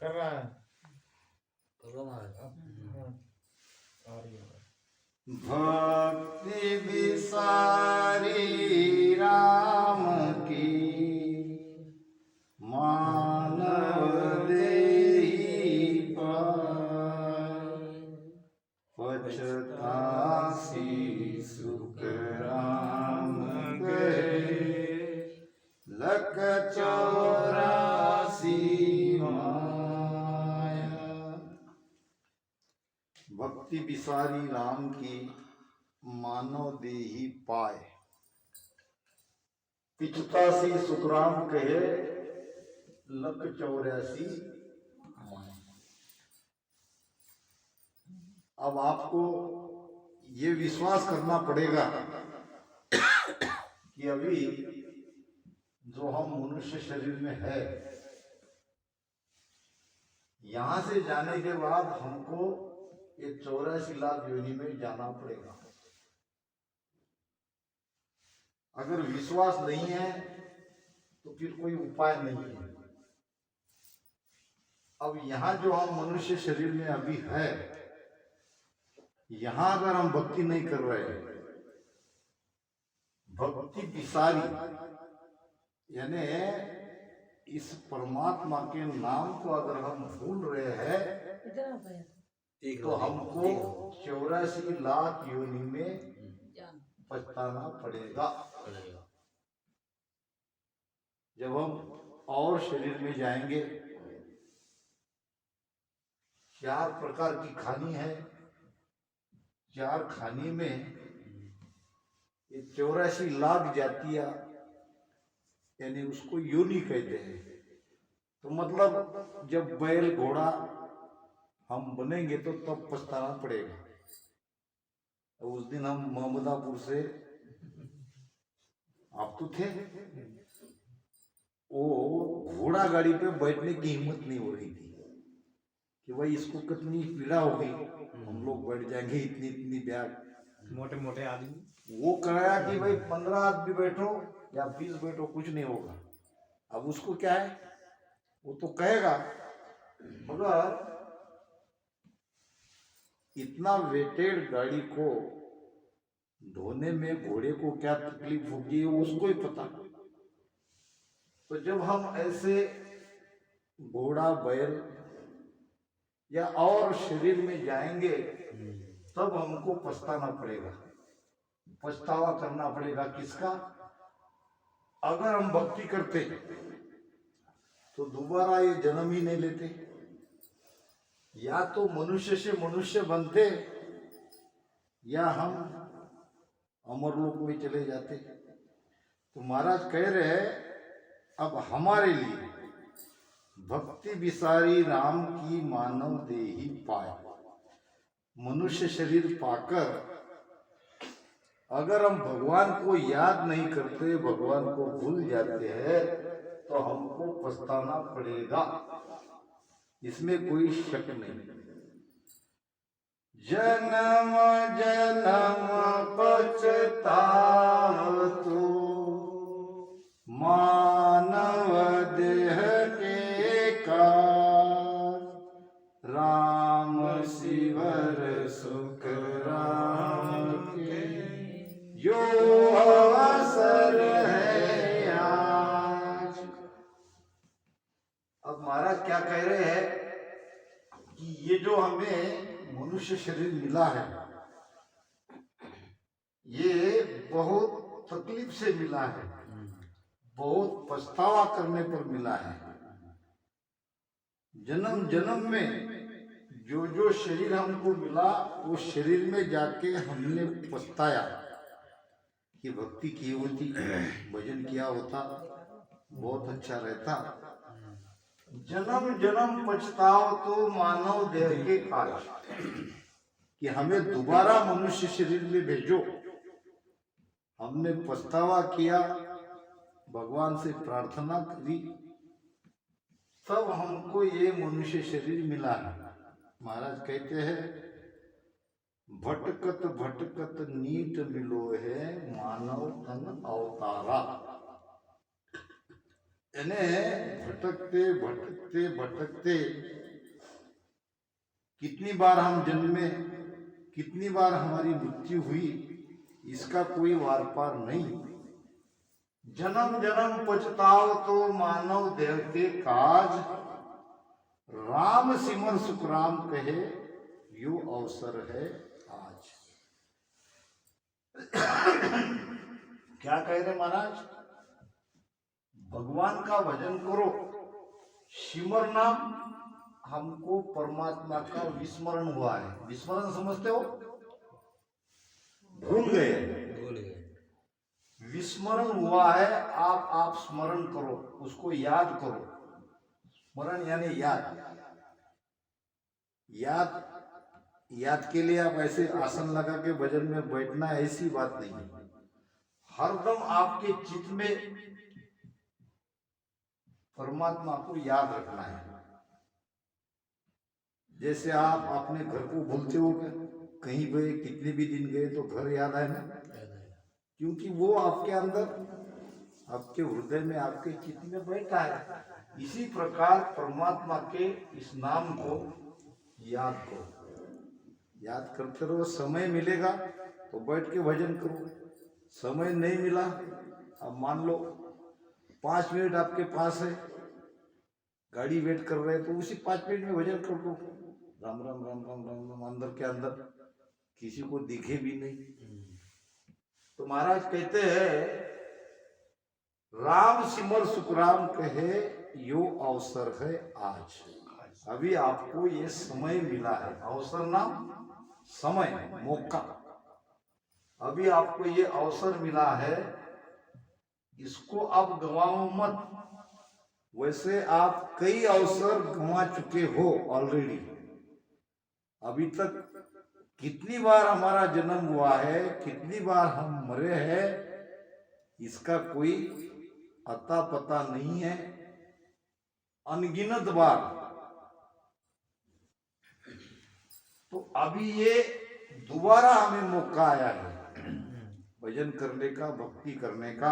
कर रहा है आ रही है। भक्ति विसारी राम की मानव देहि पाए, पछतासी सुख राम कहे, लख 84 माया। भक्ति विसारी राम की मानव देहि पाए, पिछतासी सुखराम कहे, लख 84 माया। अब आपको ये विश्वास करना पड़ेगा कि अभी जो हम मनुष्य शरीर में है, यहां से जाने के बाद हमको ये 84 लाख योनि में जाना पड़ेगा। अगर विश्वास नहीं है तो फिर कोई उपाय नहीं है। अब यहाँ जो हम मनुष्य शरीर में अभी है, यहाँ अगर हम भक्ति नहीं कर रहे हैं, भक्ति विसारी यानी इस परमात्मा के नाम को अगर हम भूल रहे हैं तो हमको 84 लाख योनि में पछताना पड़ेगा। जब हम और शरीर में जाएंगे, 4 प्रकार की खानी है, 4 खानी में ये 84 लाख जातियां यानी उसको योनि कहते हैं। तो मतलब जब बैल घोड़ा हम बनेंगे तो तब पछताना पड़ेगा। तो उस दिन हम मोहम्मदापुर से, आप तो थे, वो घोड़ा गाड़ी पे बैठने की हिम्मत नहीं हो रही थी कि भाई इसको कितनी पीड़ा होगी, हम लोग बैठ जाएंगे इतनी इतनी बैग, मोटे मोटे आदमी। वो कराया कि भाई 15 आदमी बैठो या 20 बैठो, कुछ नहीं होगा। अब उसको क्या है, वो तो कहेगा, मगर इतना वेटेड गाड़ी को ढोने में घोड़े को क्या तकलीफ होगी उसको ही पता। तो जब हम ऐसे घोड़ा बैल या और शरीर में जाएंगे तब हमको पछताना पड़ेगा। पछतावा करना पड़ेगा किसका? अगर हम भक्ति करते तो दोबारा ये जन्म ही नहीं लेते, या तो मनुष्य से मनुष्य बनते या हम अमरलोक में चले जाते। तो महाराज कह रहे हैं अब हमारे लिए भक्ति विसारी राम की मानव देहि पाए, मनुष्य शरीर पाकर अगर हम भगवान को याद नहीं करते, भगवान को भूल जाते हैं तो हमको पछताना पड़ेगा, इसमें कोई शक नहीं। जन्म जन्म पछतातु मानव देह के काज, राम शिवर सुख राम के जो अवसर है आज। अब महाराज क्या कह रहे हैं कि ये जो हमें मनुष्य शरीर मिला है, ये बहुत तकलीफ से मिला है, बहुत पछतावा करने पर मिला है। जन्म जन्म में जो जो शरीर हमको मिला, वो शरीर में जाके हमने पछताया कि भक्ति की होती, भजन किया होता, बहुत अच्छा रहता। जन्म जन्म पछताओ तो मानव देह के काज, कि हमें दोबारा मनुष्य शरीर में भेजो। हमने पछतावा किया, भगवान से प्रार्थना करी, तब हमको ये मनुष्य शरीर मिला है। महाराज कहते हैं भटकत भटकत नीत मिलो है, मानव तन अवतारा। यानी भटकते भटकते भटकते कितनी बार हम जन्मे, कितनी बार हमारी मृत्यु हुई, इसका कोई वार पार नहीं। जन्म जन्म पछताओ तो मानव देह के काज, राम सिमर सुख राम कहे यो अवसर है आज। क्या कह रहे महाराज? भगवान का भजन करो, सिमर नाम। हमको परमात्मा का विस्मरण हुआ है। विस्मरण समझते हो? भूल गए। विस्मरण हुआ है, आप स्मरण करो, उसको याद करो। स्मरण यानी याद। याद के लिए आप ऐसे आसन लगा के भजन में बैठना, ऐसी बात नहीं है। हरदम आपके चित्त में परमात्मा को याद रखना है। जैसे आप अपने घर को भूलते हो, कहीं गए, कितने भी दिन गए तो घर याद आए ना, क्योंकि वो आपके अंदर, आपके हृदय में, आपके चित्त में बैठा है। इसी प्रकार परमात्मा के इस नाम को याद करो, याद करते रहो। समय मिलेगा तो बैठ के भजन करो, समय नहीं मिला, अब मान लो 5 मिनट आपके पास है, गाड़ी वेट कर रहे हैं, तो उसी 5 मिनट में भजन कर दो, राम राम राम राम राम राम, अंदर के अंदर, किसी को दिखे भी नहीं। तो महाराज कहते हैं, राम सिमर सुख राम कहे यो अवसर है आज। अभी आपको ये समय मिला है। अवसर नाम समय, मौका। अभी आपको ये अवसर मिला है, इसको अब गंवाओ मत। वैसे आप कई अवसर गंवा चुके हो ऑलरेडी। अभी तक कितनी बार हमारा जन्म हुआ है, कितनी बार हम मरे हैं, इसका कोई अता पता नहीं है। अनगिनत बार। तो अभी ये दोबारा हमें मौका आया है भजन करने का, भक्ति करने का।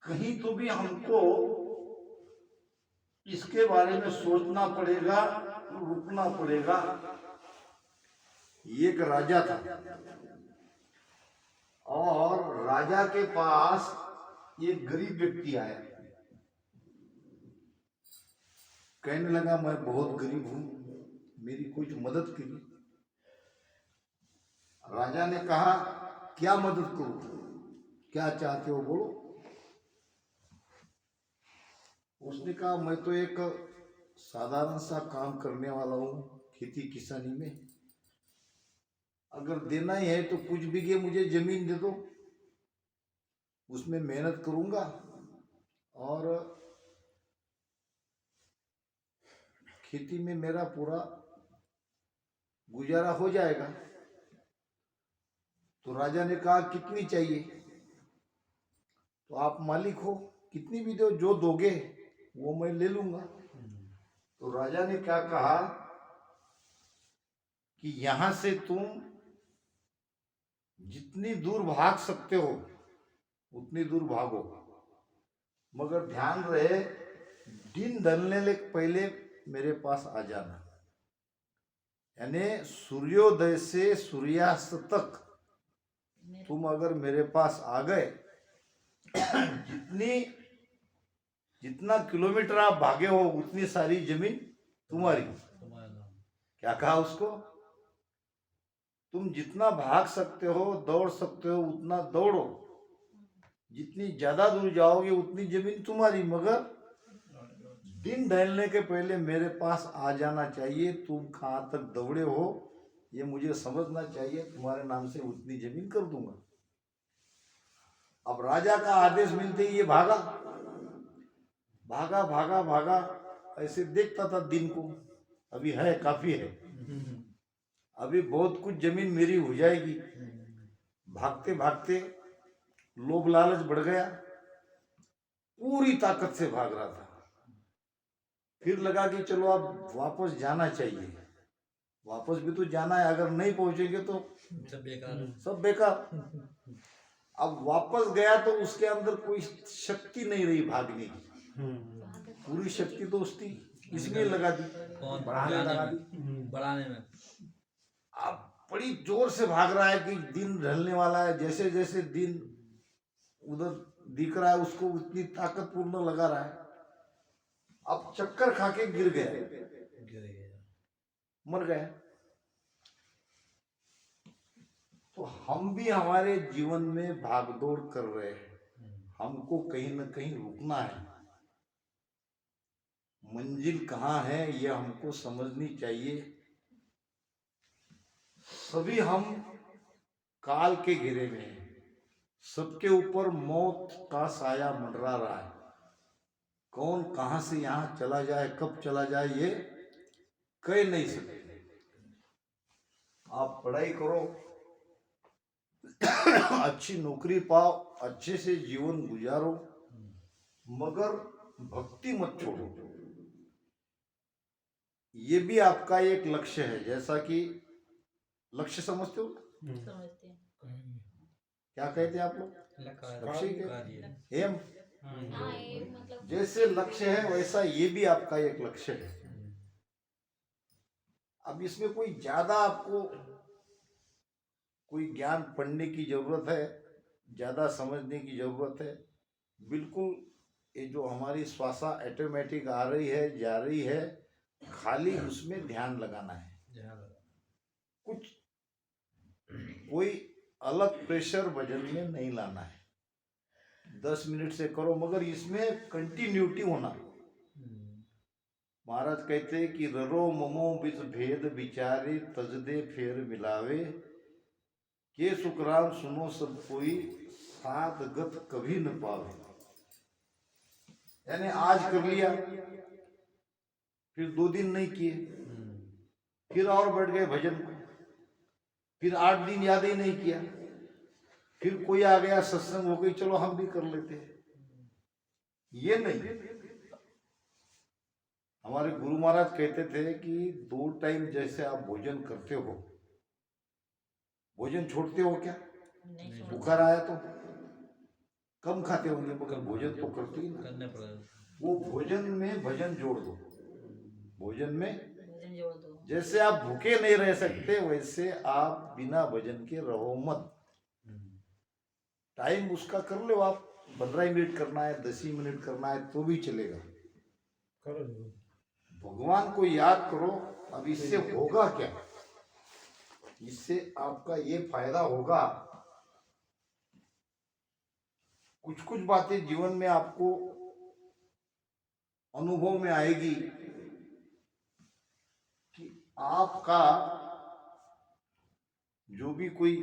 कहीं तो भी हमको इसके बारे में सोचना पड़ेगा, रुकना पड़ेगा। एक राजा था और राजा के पास एक गरीब व्यक्ति आया, कहने लगा मैं बहुत गरीब हूं, मेरी कुछ मदद कीजिए। राजा ने कहा क्या मदद करूं, क्या चाहते हो बोलो। उसने कहा मैं तो एक साधारण सा काम करने वाला हूं, खेती किसानी में। अगर देना ही है तो कुछ बीघे मुझे जमीन दे दो, उसमें मेहनत करूंगा और खेती में मेरा पूरा गुजारा हो जाएगा। तो राजा ने कहा कितनी चाहिए? तो आप मालिक हो, कितनी भी दो, जो दोगे वो मैं ले लूंगा। तो राजा ने क्या कहा कि यहां से तुम जितनी दूर भाग सकते हो उतनी दूर भागो, मगर ध्यान रहे दिन ढलने के पहले मेरे पास आ जाना। यानी सूर्योदय से सूर्यास्त तक तुम अगर मेरे पास आ गए, जितना किलोमीटर आप भागे हो उतनी सारी जमीन तुम्हारी। क्या कहा उसको? तुम जितना भाग सकते हो, दौड़ सकते हो, उतना दौड़ो। जितनी ज्यादा दूर जाओगे उतनी जमीन तुम्हारी, मगर दिन ढलने के पहले मेरे पास आ जाना चाहिए। तुम कहाँ तक दौड़े हो ये मुझे समझना चाहिए, तुम्हारे नाम से उतनी जमीन कर दूंगा। अब राजा का आदेश मिलते ही ये भागा भागा भागा भागा, ऐसे देखता था दिन को, अभी है, काफी है, अभी बहुत कुछ जमीन मेरी हो जाएगी। भागते भागते लोभ लालच बढ़ गया, पूरी ताकत से भाग रहा था। फिर लगा कि चलो अब वापस जाना चाहिए, वापस भी तो जाना है, अगर नहीं पहुंचेंगे तो सब बेकार। अब वापस गया तो उसके अंदर कोई शक्ति नहीं रही भागने की, पूरी शक्ति तो उसकी इसमें लगा दी, कौन बढ़ाने बढ़ाने लगा में दी। बढ़ाने में अब बड़ी जोर से भाग रहा है कि दिन ढलने वाला है, जैसे जैसे दिन उधर दिख रहा है उसको उतनी ताकतपूर्ण लगा रहा है। अब चक्कर खा के गिर गया, गिर गया। मर गया। तो हम भी हमारे जीवन में भागदौड़ कर रहे हैं, हमको कहीं ना कहीं रुकना है। मंजिल कहाँ है यह हमको समझनी चाहिए। सभी हम काल के घेरे में हैं, सबके ऊपर मौत का साया मंडरा रहा है। कौन कहां से यहां चला जाए, कब चला जाए, ये कह नहीं सकते। आप पढ़ाई करो, अच्छी नौकरी पाओ, अच्छे से जीवन गुजारो, मगर भक्ति मत छोड़ो। ये भी आपका एक लक्ष्य है। जैसा कि लक्ष्य समझते हो, समझते हैं। क्या कहते हैं आप लोग, लक्ष्य ही कहते कार्य हैं, एम। हाँ, ये मतलब जैसे लक्ष्य है वैसा ये भी आपका एक लक्ष्य है। अब इसमें कोई ज्यादा आपको कोई ज्ञान पढ़ने की जरूरत है, ज्यादा समझने की जरूरत है, बिल्कुल। ये जो हमारी श्वासा ऑटोमेटिक आ रही है जा रही है, खाली उसमें ध्यान लगाना है। कुछ कोई अलग प्रेशर वजन में नहीं लाना है। 10 मिनट से करो, मगर इसमें कंटिन्यूटी होना। महाराज कहते हैं कि ररो ममो बिच भेद विचारे तजदे फेर मिलावे, के सुखराम सुनो सब कोई साध गत कभी न पावे। यानी आज कर लिया, फिर 2 दिन नहीं किए, फिर और बैठ गए भजन को, फिर 8 दिन याद ही नहीं किया, फिर कोई आ गया सत्संग हो गई, चलो हम भी कर लेते हैं। ये नहीं। हमारे गुरु महाराज कहते थे कि 2 टाइम जैसे आप भोजन करते हो, भोजन छोड़ते हो क्या? नहीं समझते। बुखार आया तो कम खाते होंगे, मगर भोजन तो करते ही ना। करने पड़ेगा। वो भोजन में भजन जोड़ दो, भोजन में। भजन जोड़ दो। जैसे आप भूखे नहीं रह सकते, वैसे आप बिना भजन के रहो मत। टाइम उसका कर लो आप, 15 मिनट करना है, 10 मिनट करना है तो भी चलेगा। करो भगवान को याद करो। अब इससे होगा क्या? इससे आपका ये फायदा होगा, कुछ कुछ बातें जीवन में आपको अनुभव में आएगी कि आपका जो भी कोई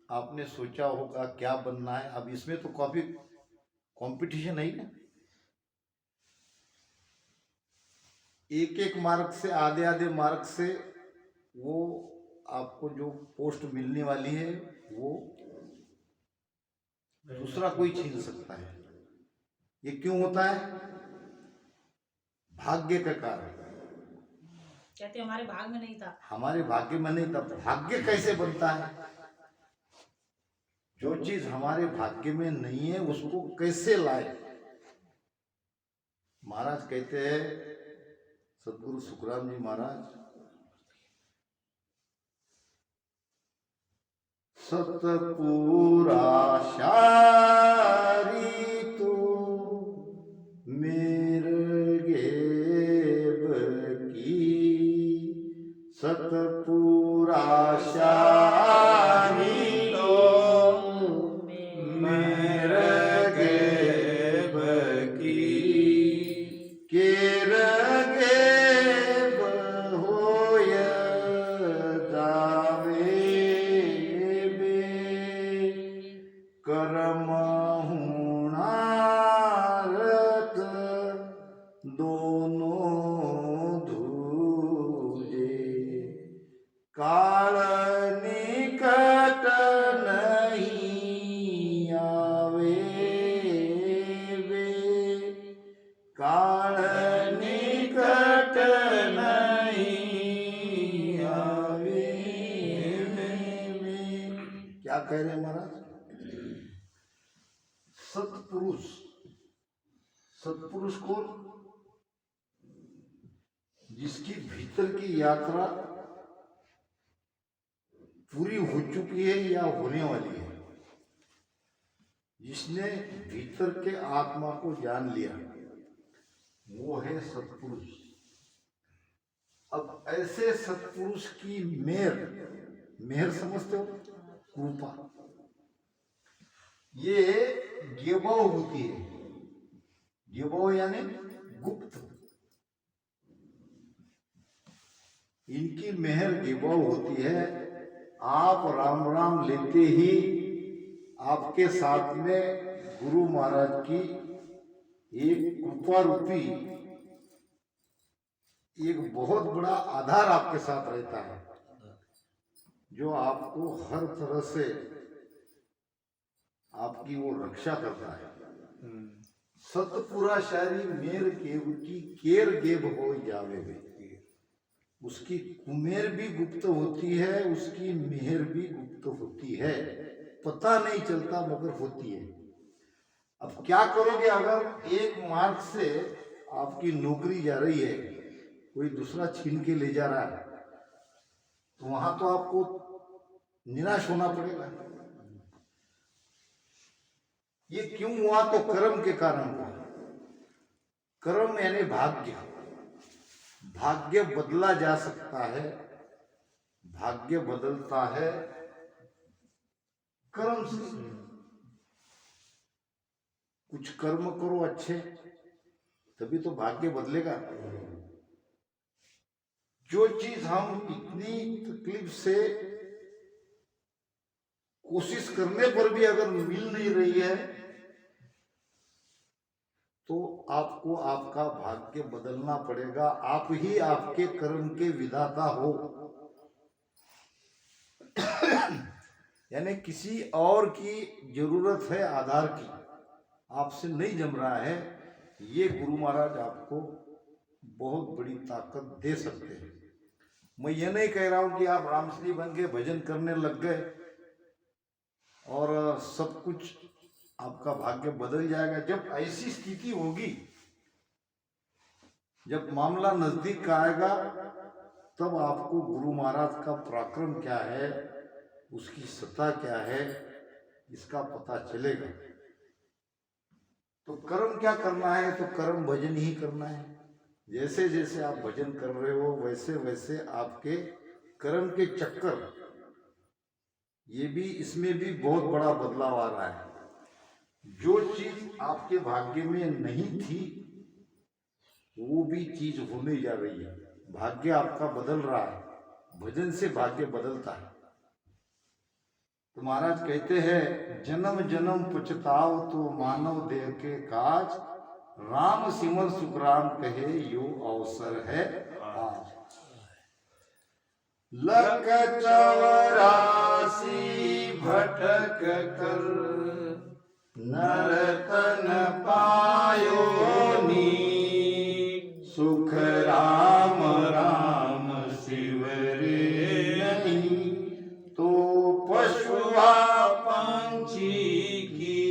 आपने सोचा होगा क्या बनना है। अब इसमें तो काफी कंपटीशन है ही ना। एक एक मार्क से, आधे आधे मार्क से वो आपको जो पोस्ट मिलने वाली है वो दूसरा कोई छीन सकता है। ये क्यों होता है? भाग्य का कारण। कहते हमारे भाग में नहीं था। हमारे भाग्य में नहीं था। भाग्य कैसे बनता है? जो चीज हमारे भाग्य में नहीं है उसको कैसे लाए? महाराज कहते हैं, सदगुरु सुखराम जी महाराज, सतपुरा शारी तो मेरे गेब की, सतपुरा शारी तो मेरे गेब की, केर गेब होय जावे बे, कर्म हुणारत दोनों धूजे, काल निकट नहीं आवे बे, काल निकट नहीं आवे बे। क्या कह रहे हैं महाराज? सत्पुरुष को जिसकी भीतर की यात्रा पूरी हो चुकी है या होने वाली है, जिसने भीतर के आत्मा को जान लिया, वो है सत्पुरुष। अब ऐसे सत्पुरुष की मेहर समझते हो, कृपा, ये गेबाव होती है। गेबाव यानी गुप्त। इनकी मेहर गेबाव होती है। आप राम राम लेते ही आपके साथ में गुरु महाराज की एक कृपा रूपी एक बहुत बड़ा आधार आपके साथ रहता है, जो आपको हर तरह से आपकी वो रक्षा करता है। सतपुरा शायरी मेर केव की केर गेब हो जावे वे। उसकी कुमेर भी गुप्त होती है, उसकी मेहर भी गुप्त होती है, पता नहीं चलता मगर होती है। अब क्या करोगे, अगर एक मार्ग से आपकी नौकरी जा रही है, कोई दूसरा छीन के ले जा रहा है, तो वहां तो आपको निराश होना पड़ेगा। ये क्यों हुआ? तो कर्म के कारण हुआ। कर्म यानी भाग्य। भाग्य बदला जा सकता है, भाग्य बदलता है कर्म से। कुछ कर्म करो अच्छे, तभी तो भाग्य बदलेगा। जो चीज हम इतनी तकलीफ से कोशिश करने पर भी अगर मिल नहीं रही है, तो आपको आपका भाग्य बदलना पड़ेगा। आप ही आपके कर्म के विधाता हो। यानी किसी और की जरूरत है आधार की, आपसे नहीं जम रहा है, ये गुरु महाराज आपको बहुत बड़ी ताकत दे सकते हैं। मैं ये नहीं कह रहा हूं कि आप रामश्री बन के भजन करने लग गए और सब कुछ आपका भाग्य बदल जाएगा। जब ऐसी स्थिति होगी, जब मामला नजदीक आएगा, तब आपको गुरु महाराज का पराक्रम क्या है, उसकी सत्ता क्या है, इसका पता चलेगा। तो कर्म क्या करना है? तो कर्म भजन ही करना है। जैसे जैसे आप भजन कर रहे हो, वैसे वैसे आपके कर्म के चक्कर, ये भी, इसमें भी बहुत बड़ा बदलाव आ रहा है। जो चीज आपके भाग्य में नहीं थी, वो भी चीज होने जा रही है। भाग्य आपका बदल रहा है, भजन से भाग्य बदलता है। तो महाराज कहते हैं, जन्म जन्म पछताव तो मानव देह के काज, राम सिमर सुखराम कहे यो अवसर है आज। लख 84 भटक कर नरतन पायो नी, सुख राम राम शिव रे नहीं, तो पशुआ पंछी की।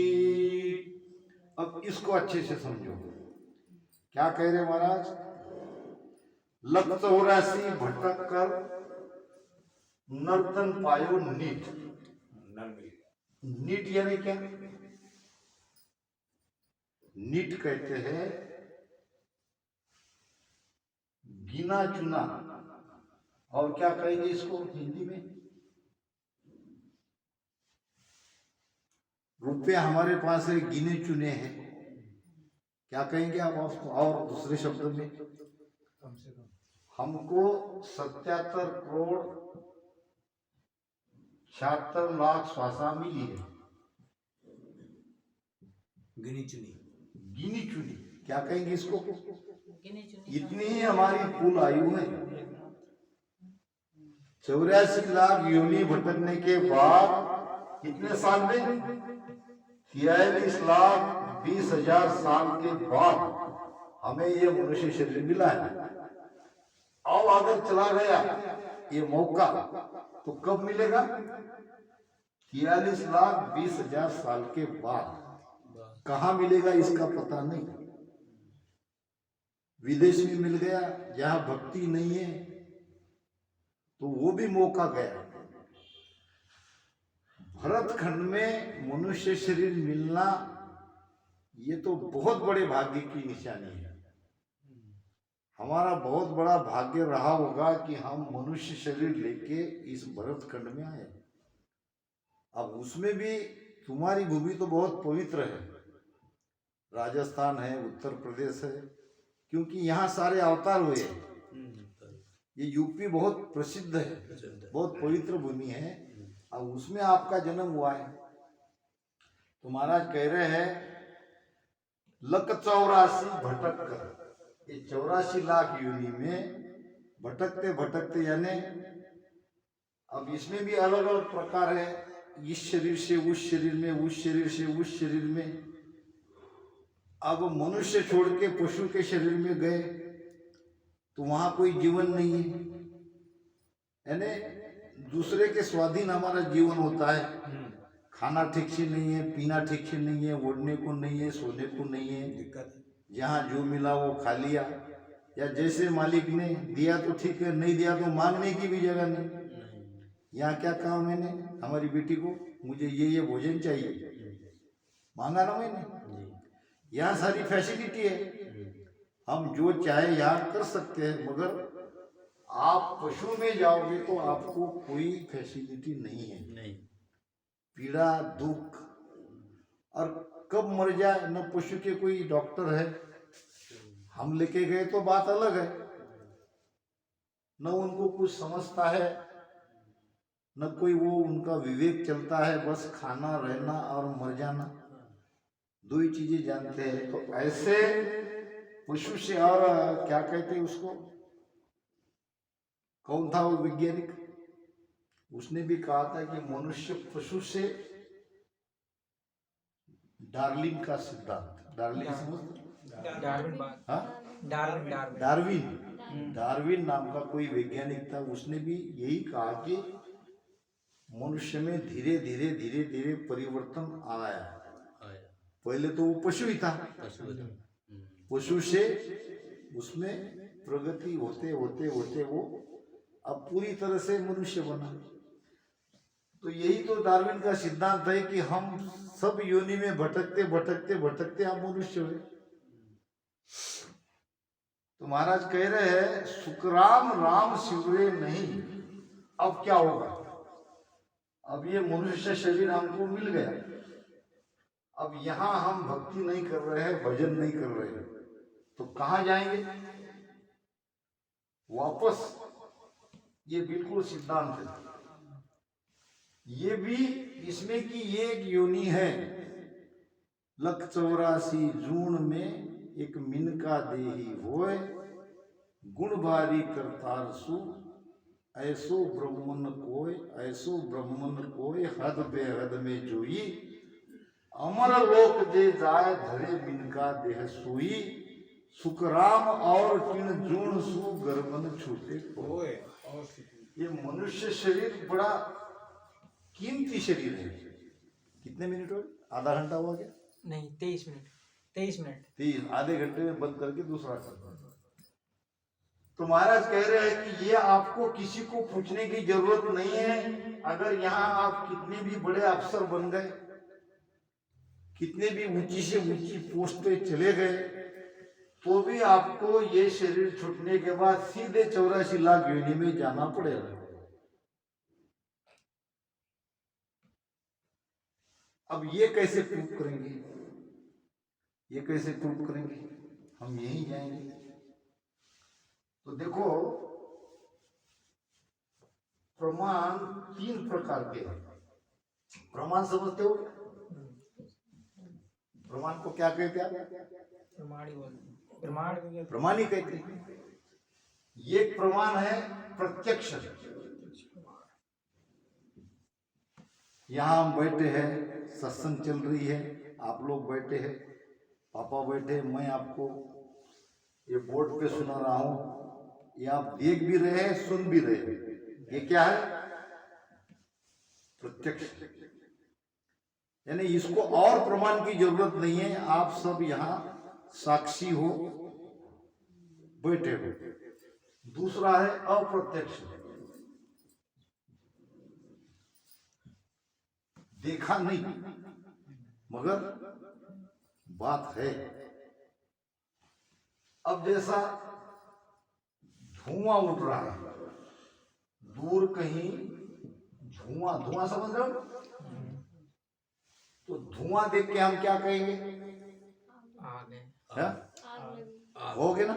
अब इसको अच्छे से समझो, क्या कह रहे महाराज? लख 84 भटक कर नर्तन पायो नीट। नीट यानी क्या? नीट कहते हैं गिना चुना। और क्या कहेंगे इसको हिंदी में? रुपये हमारे पास है, गिने चुने हैं, क्या कहेंगे आप उसको? और दूसरे शब्द में, हमको 77 करोड़ 76 लाख श्वासा मिली है, गिनी चुनी। गिनी चुनी क्या कहेंगे इसको? गिनी चुनी। इतनी ही हमारी कुल आयु है। 84 लाख योनि भटकने के बाद कितने साल में? 43 लाख 20 हजार साल के बाद हमें ये मनुष्य शरीर मिला है। अब अगर चला गया ये मौका, तो कब मिलेगा? 43 लाख 20 हजार साल के बाद। कहाँ मिलेगा इसका पता नहीं। विदेश में मिल गया, जहां भक्ति नहीं है तो वो भी मौका गया। भरतखंड में मनुष्य शरीर मिलना ये तो बहुत बड़े भाग्य की निशानी है। हमारा बहुत बड़ा भाग्य रहा होगा कि हम मनुष्य शरीर लेके इस भरतखंड में आए। अब उसमें भी तुम्हारी भूमि तो बहुत पवित्र है, राजस्थान है, उत्तर प्रदेश है, क्योंकि यहाँ सारे अवतार हुए हैं। ये यूपी बहुत प्रसिद्ध है, बहुत पवित्र भूमि है। अब उसमें आपका जन्म हुआ है। तो महाराज कह रहे हैं लक 84 भटक कर, ये 84 लाख योनि में भटकते भटकते, यानी अब इसमें भी अलग अलग प्रकार है, इस शरीर से उस शरीर में, उस शरीर से उस शरीर में। अब मनुष्य छोड़ के पशु के शरीर में गए तो वहां कोई जीवन नहीं है, यानी दूसरे के स्वाधीन हमारा जीवन होता है। खाना ठीक से नहीं है, पीना ठीक से नहीं है, ओढ़ने को नहीं है, सोने को नहीं है, दिक्कत। जहाँ जो मिला वो खा लिया, या जैसे मालिक ने दिया तो ठीक है, नहीं दिया तो मांगने की भी जगह नहीं। यहाँ क्या कहा मैंने हमारी बेटी को, मुझे ये भोजन चाहिए, मांगा ना मैंने। यहाँ सारी फैसिलिटी है, हम जो चाहे यहाँ कर सकते हैं, मगर आप पशु में जाओगे तो आपको कोई फैसिलिटी नहीं है। नहीं, पीड़ा, दुख, और कब मर जाए न पशु के कोई डॉक्टर है। हम लेके गए तो बात अलग है, न उनको कुछ समझता है, न कोई वो उनका विवेक चलता है, बस खाना, रहना और मर जाना, दो ही चीजें जानते हैं। तो ऐसे पशु से, और क्या कहते हैं उसको, कौन था वो वैज्ञानिक, उसने भी कहा था कि मनुष्य पशु से, डार्विन का सिद्धांत, डार्विन नाम का कोई वैज्ञानिक था, उसने भी यही कहा कि मनुष्य में धीरे धीरे धीरे धीरे परिवर्तन आया। पहले तो वो पशु ही था, पशु से उसमें प्रगति होते होते होते वो अब पूरी तरह से मनुष्य बना। तो यही तो डार्विन का सिद्धांत है कि हम सब योनि में भटकते भटकते भटकते हम मनुष्य हुए। तो महाराज कह रहे हैं सुखराम राम शिवरे नहीं। अब क्या होगा, अब ये मनुष्य शरीर हमको मिल गया, अब यहाँ हम भक्ति नहीं कर रहे हैं, भजन नहीं कर रहे हैं, तो कहाँ जाएंगे वापस। ये बिल्कुल सिद्धांत है। ये भी इसमें की एक योनि है, लख 84 जून में एक मिनका देही होए, गुण भारी करतार सु, ऐसो ब्रह्मन कोय, ऐसो ब्रह्मन कोय, हद बेहद में जोई, अमर लोक दे जाए धरे मिनका देह सोई, सुखराम और किन जून सु गर्भन छूटे कोय। ये मनुष्य शरीर बड़ा कीमती शरीर है। कितने मिनट हो, आधा घंटा हुआ क्या? नहीं, 23 मिनट 30, आधे घंटे में बंद करके दूसरा करना। तो महाराज कह रहे हैं कि ये आपको किसी को पूछने की जरूरत नहीं है। अगर यहाँ आप कितने भी बड़े अफसर बन गए, कितने भी ऊंची से ऊंची पोस्ट पे चले गए, तो भी आपको ये शरीर छूटने के बाद सीधे 84 लाख योनि में जाना पड़ेगा। अब ये कैसे प्रूव करेंगे, ये कैसे प्रूव करेंगे, हम यहीं जाएंगे। तो देखो प्रमाण 3 प्रकार के हैं। प्रमाण समझते हो? प्रमाण को क्या कहते हैं? प्रमाण ही कहते हैं। ये प्रमाण है प्रत्यक्ष। यहाँ हम बैठे हैं, सत्संग चल रही है, आप लोग बैठे हैं, पापा बैठे, मैं आपको ये बोर्ड पे सुना रहा हूँ, ये आप देख भी रहे हैं, सुन भी रहे हैं। ये क्या है? प्रत्यक्ष। यानी इसको और प्रमाण की जरूरत नहीं है, आप सब यहाँ साक्षी हो, बैठे हुए। दूसरा है अप्रत्यक्ष, देखा नहीं मगर बात है। अब जैसा धुआं उठ रहा है दूर कहीं, धुआं धुआं समझ रहे हो? तो धुआं देख के हम क्या कहेंगे? है? हो गए ना?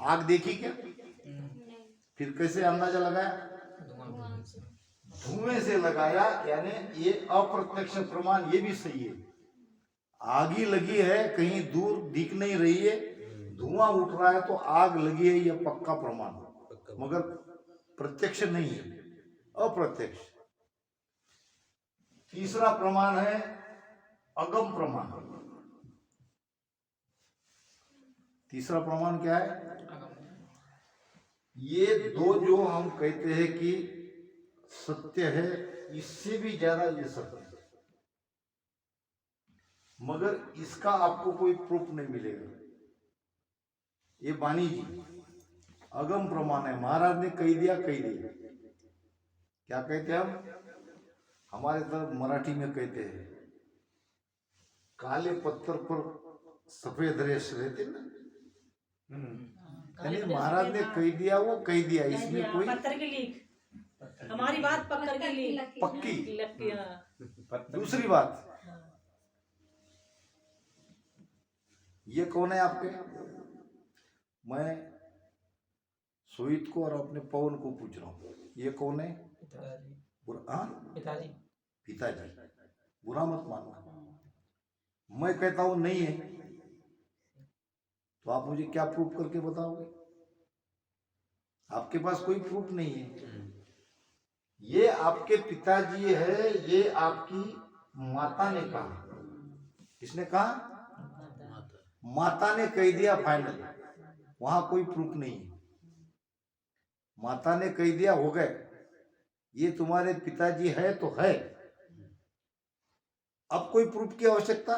आग देखी क्या? फिर कैसे अंदाजा लगाया? धुएं से लगाया, यानी ये अप्रत्यक्ष प्रमाण ये भी सही है। आग ही लगी है, कहीं दूर दिख नहीं रही है, धुआं उठ रहा है तो आग लगी है, ये पक्का प्रमाण, मगर प्रत्यक्ष नहीं है, अप्रत्यक्ष। तीसरा प्रमाण है अगम प्रमाण। तीसरा प्रमाण क्या है? ये दो जो हम कहते हैं कि सत्य है, इससे भी ज्यादा ये सत्य है, मगर इसका आपको कोई प्रूफ नहीं मिलेगा। ये वाणी जी अगम प्रमाण है, महाराज ने कह दिया, कह दिया। क्या कहते हैं हम? हमारे तरफ मराठी में कहते हैं काले पत्थर पर सफेद रेश रहते ना, यानी महाराज ने कह दिया, वो कह दिया, इसमें कोई पत्थर की लीक, हमारी बात पत्थर की लीक पक्की। लगती है। दूसरी बात, ये कौन है आपके? मैं सोहित को और अपने पवन को पूछ रहा हूँ, ये कौन है? पिताजी। पिताजी, बुरा मत मानना। मैं कहता हूं नहीं है, तो आप मुझे क्या प्रूफ करके बताओगे? आपके पास कोई प्रूफ नहीं है। ये आपके पिताजी है, ये आपकी माता ने कहा। किसने कहा? माता ने कह दिया फाइनल, वहां कोई प्रूफ नहीं है। माता ने कह दिया, हो गए, ये तुम्हारे पिताजी है तो है, अब कोई प्रूफ की आवश्यकता,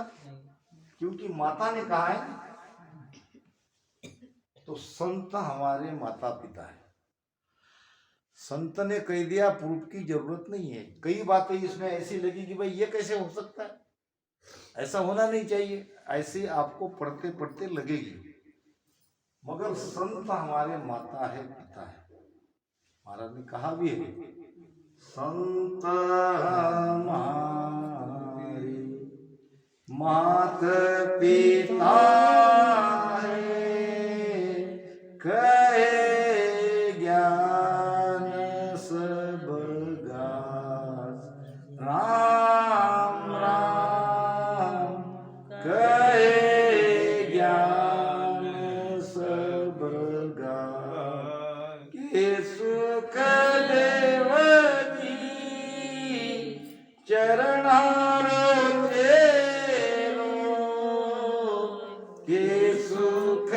क्योंकि माता ने कहा है। तो संत हमारे माता पिता है, संत ने कह दिया, प्रूफ की जरूरत नहीं है। कई बातें इसमें ऐसी लगी कि भाई ये कैसे हो सकता है, ऐसा होना नहीं चाहिए, ऐसे आपको पढ़ते पढ़ते लगेगी, मगर संत हमारे माता है, पिता है। महाराज ने कहा भी है, संत हमारे मात पिता है, कहे ज्ञान सब गास, राम राम कहे ज्ञान सब गास, के सुख देव जी चरणार तेरो, के सुख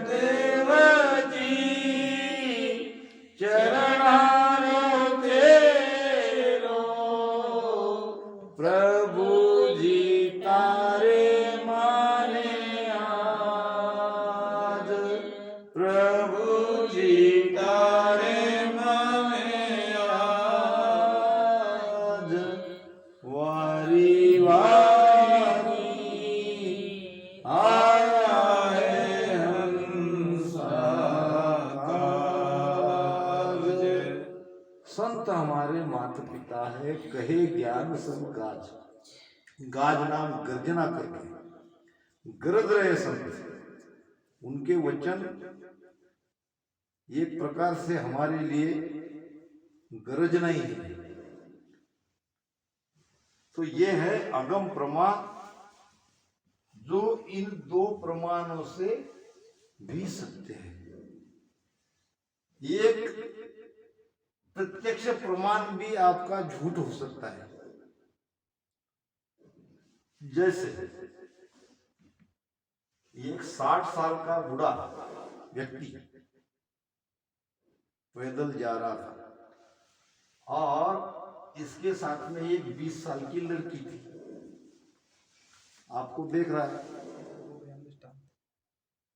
देव जी चरणार तेरो, प्रभु जी तारे माने आज, प्रभु जी तारे माने आज, वारी वारी आया है हंसा काज। संत हमारे माता पिता है, कहे ज्ञान सब गाज। गाज नाम गर्जना करके गरज रहे संत, उनके वचन एक प्रकार से हमारे लिए गरजना ही है। तो ये है अगम प्रमाण, जो इन दो प्रमाणों से भी सत्य है। एक प्रत्यक्ष प्रमाण भी आपका झूठ हो सकता है। जैसे एक 60 साल का बूढ़ा व्यक्ति पैदल जा रहा था और इसके साथ में एक 20 साल की लड़की थी, आपको देख रहा है।